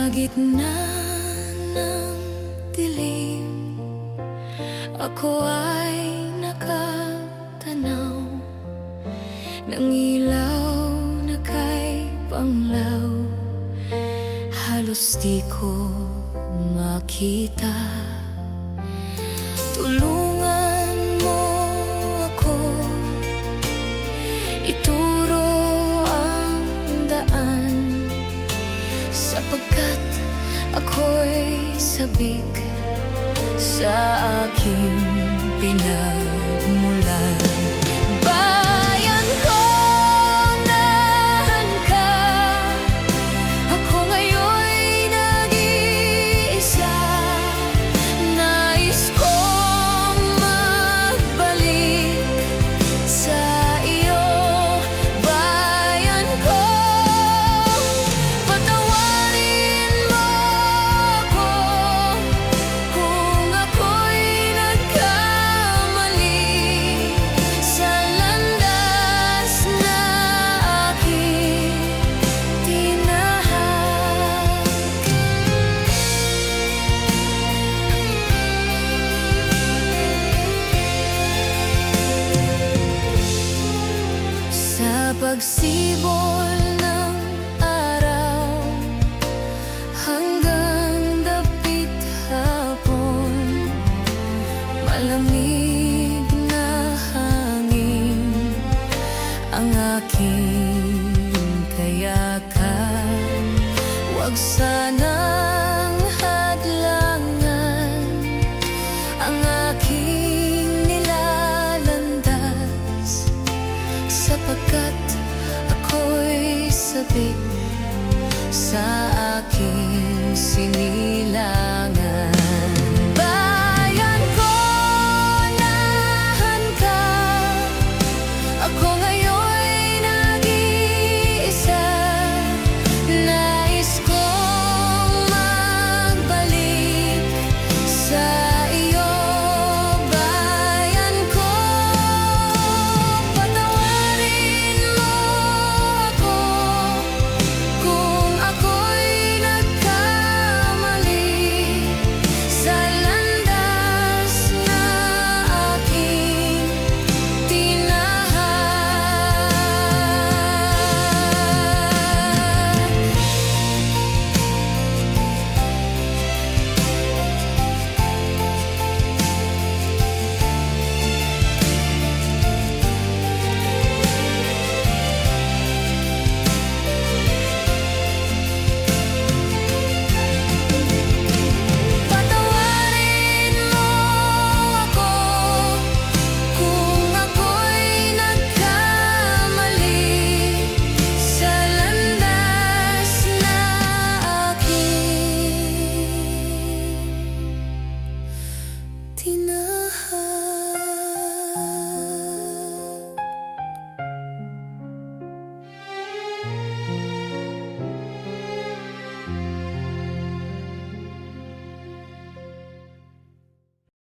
gitna ng dilim, ako ay nakatanaw ng ilaw na kay Panglaw. Halos di ko makita. Tulungan mo ako, ituro ang daan, sapagkat ako'y sabik sa aking pinagmulan. Bayan ko, nahan ka, ako ngayon'y nag-iisa. Nais kong magbalik sa iyo, bayan ko. Patawarin mo ako kung ako'y nagkamali sa landas na aking tinahak. Sa pagsibol ng araw hanggang dapit hapon, malamig na hangin ang aking kayakan. Huwag sanang hadlangan ang aking nilalandas, sapagkat ako'y sabik sa